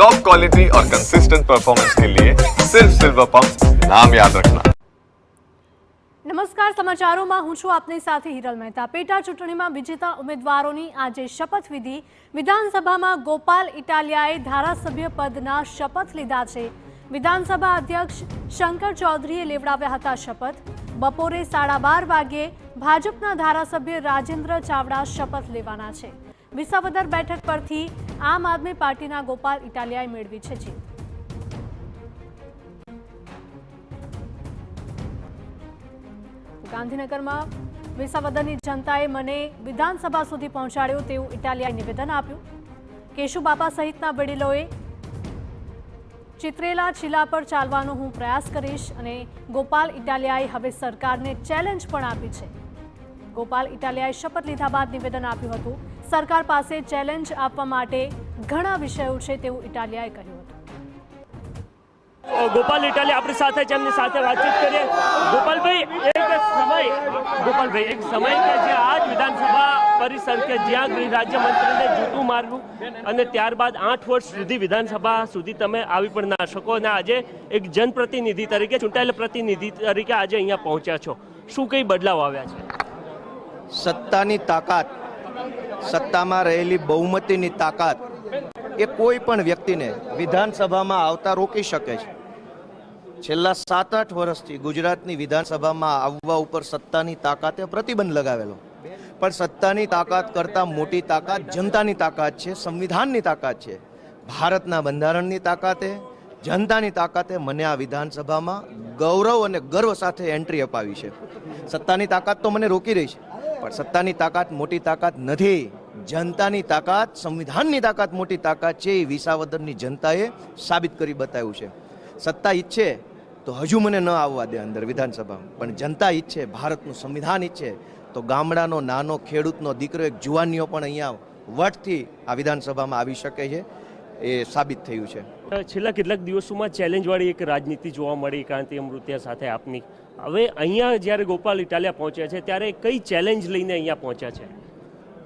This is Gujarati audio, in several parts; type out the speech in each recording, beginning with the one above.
टॉप क्वालिटी और कंसिस्टेंट परफॉर्मेंस के लिए सिर्फ सिल्वर पंप नाम याद रखना। નમસ્કાર, સમાચારોમાં હું છું આપની સાથે હિરલ મહેતા। પેટા ચૂંટણીમાં વિજેતા ઉમેદવારોની આજે શપથવિધિ। વિધાનસભામાં ગોપાલ ઇટાલિયાએ ધારાસભ્ય પદના શપથ લીધા છે। વિધાનસભા અધ્યક્ષ શંકર ચૌધરીએ લેવડાવ્યા હતા શપથ। બપોરે 12:30 વાગ્યે ભાજપના ધારાસભ્ય રાજેન્દ્ર ચાવડા શપથ લેવાના છે। વિસાવદર બેઠક પરથી આમ આદમી પાર્ટીના ગોપાલ ઇટાલિયાએ મેળવી છે જીત। ગાંધીનગરમાં વિસાવદરની જનતાએ મને વિધાનસભા સુધી પહોંચાડ્યો તેવું ઇટાલિયાએ નિવેદન આપ્યું। કેશુબાપા સહિતના વડીલોએ ચિત્રેલા ચીલા પર ચાલવાનો હું પ્રયાસ કરીશ અને ગોપાલ ઇટાલિયાએ હવે સરકારને ચેલેન્જ પણ આપી છે। ગોપાલ ઇટાલિયાએ શપથ લીધા બાદ નિવેદન આપ્યું હતું। સરકાર પાસે ચેલેન્જ આપવા માટે ઘણા વિષયો છે તેવું ઇટાલિયાએ કહ્યું હતું। ગોપાલ ઇટાલિયા આપણી સાથે છે, એમની સાથે વાતચીત કરીએ। ગોપાલભાઈ, એક સમય કે જે આજ વિધાનસભા પરિસર કે જ્યાં ગૃહ રાજ્યમંત્રીને જૂતું મારવું અને ત્યારબાદ 8 વર્ષ સુધી વિધાનસભા સુધી તમે આવી પણ ના શકો અને આજે એક જનપ્રતિનિધિ તરીકે, ચૂંટાયેલા પ્રતિનિધિ તરીકે આજે અહીંયા પહોંચ્યા છો। શું કઈ બદલાવ આવ્યા છે? સત્તાની તાકાત, સત્તામાં રહેલી બહુમતીની તાકાત એ કોઈ પણ વ્યક્તિને વિધાનસભામાં આવતા રોકી શકે છે। છેલ્લા 7-8 વર્ષથી ગુજરાતની વિધાનસભામાં આવવા ઉપર સત્તાની તાકાતે પ્રતિબંધ લગાવેલો, પણ સત્તાની તાકાત કરતાં મોટી તાકાત જનતાની તાકાત છે, સંવિધાનની તાકાત છે, ભારતના બંધારણની તાકાતે, જનતાની તાકાતે મને આ વિધાનસભામાં ગૌરવ અને ગર્વ સાથે એન્ટ્રી અપાવી છે। સત્તાની તાકાત તો મને રોકી રહી છે, પણ સત્તાની તાકાત મોટી તાકાત નથી। જનતાની તાકાત, સંવિધાનની તાકાત મોટી તાકાત છે, એ વિસાવદરની જનતાએ સાબિત કરી બતાવ્યું છે। સત્તા ઈચ્છે તો હજુ મને ન આવવા દે અંદર વિધાનસભામાં, પણ જનતા ઈચ્છે, ભારતનું સંવિધાન ઈચ્છે તો ગામડાનો નાનો ખેડૂતનો દીકરો, એક જુવાનીઓ પણ અહીંયા વટથી આ વિધાનસભામાં આવી શકે છે, એ સાબિત થયું છે। છેલ્લા કેટલાક દિવસોમાં ચેલેન્જવાળી એક રાજનીતિ જોવા મળી ક્રાંતિ અમૃતિયા સાથે આપની। હવે અહીંયા જ્યારે ગોપાલ ઇટાલિયા પહોંચ્યા છે ત્યારે કઈ ચેલેન્જ લઈને અહીંયા પહોંચ્યા છે?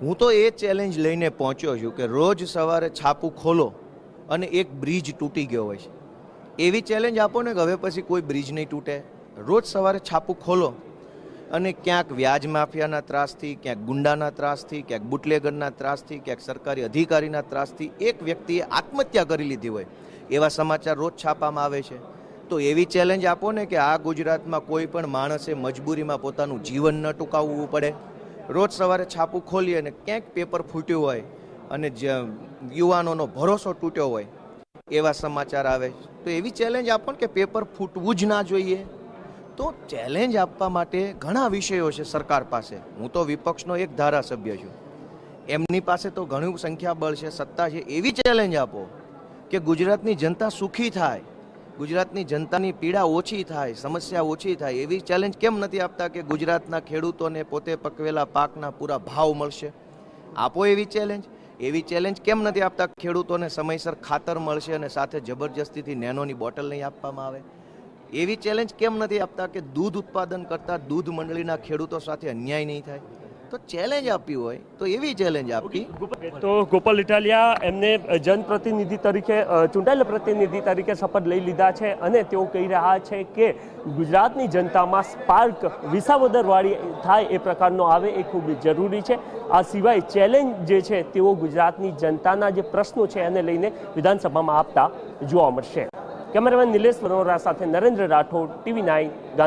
હું તો એ ચેલેન્જ લઈને પહોંચ્યો છું કે રોજ સવારે છાપું ખોલો અને એક બ્રિજ તૂટી ગયો હોય છે, એવી ચેલેન્જ આપો ને કે હવે પછી કોઈ બ્રિજ નહીં તૂટે। રોજ સવારે છાપું ખોલો અને ક્યાંક વ્યાજ માફિયાના ત્રાસથી, ક્યાંક ગુંડાના ત્રાસથી, ક્યાંક બુટલેગરના ત્રાસથી, ક્યાંક સરકારી અધિકારીના ત્રાસથી એક વ્યક્તિએ આત્મહત્યા કરી લીધી હોય એવા સમાચાર રોજ છાપવામાં આવે છે। તો એવી ચેલેન્જ આપો ને કે આ ગુજરાતમાં કોઈ પણ માણસે મજબૂરીમાં પોતાનું જીવન ન ટૂંકાવવું પડે। રોજ સવારે છાપું ખોલી અને ક્યાંક પેપર ફૂટ્યું હોય અને યુવાનોનો ભરોસો તૂટ્યો હોય એવા સમાચાર આવે, તો એવી ચેલેન્જ આપો ને કે પેપર ફૂટવું જ ના જોઈએ। તો ચેલેન્જ આપવા માટે ઘણા વિષયો છે સરકાર પાસે। હું તો વિપક્ષનો એક ધારાસભ્ય છું, એમની પાસે તો ઘણું સંખ્યાબળ છે, સત્તા છે। એવી ચેલેન્જ આપો કે ગુજરાતની જનતા સુખી થાય, ગુજરાતની જનતાની પીડા ઓછી થાય, સમસ્યા ઓછી થાય। એવી ચેલેન્જ કેમ નથી આપતા કે ગુજરાતના ખેડૂતોને પોતે પકવેલા પાકના પૂરા ભાવ મળશે? આપો એવી ચેલેન્જ। એવી ચેલેન્જ કેમ નથી આપતા ખેડૂતોને સમયસર ખાતર મળશે અને સાથે જબરજસ્તીથી નેનોની બોટલ નહીં આપવામાં આવે? એવી ચેલેન્જ કેમ નથી આપતા કે દૂધ ઉત્પાદન કરતા દૂધ મંડળીના ખેડૂતો સાથે અન્યાય નહીં થાય? તો ચેલેન્જ આપી હોય તો એવી ચેલેન્જ આપી। તો ગોપાલ ઇટાલિયા એમને જનપ્રતિનિધિ તરીકે, ચૂંટાયેલા પ્રતિનિધિ તરીકે શપથ લઈ લીધા છે અને તેઓ કહી રહ્યા છે કે ગુજરાતની જનતામાં સ્પાર્ક વિસાવદરવાળી થાય એ પ્રકારનો આવે એ ખૂબ જરૂરી છે। આ સિવાય ચેલેન્જ જે છે તેઓ ગુજરાતની જનતાના જે પ્રશ્નો છે એને લઈને વિધાનસભામાં આપતા જોવા મળશે। કેમેરામેન નિલેશ વરોરા સાથે નરેન્દ્ર રાઠોડ, TV9।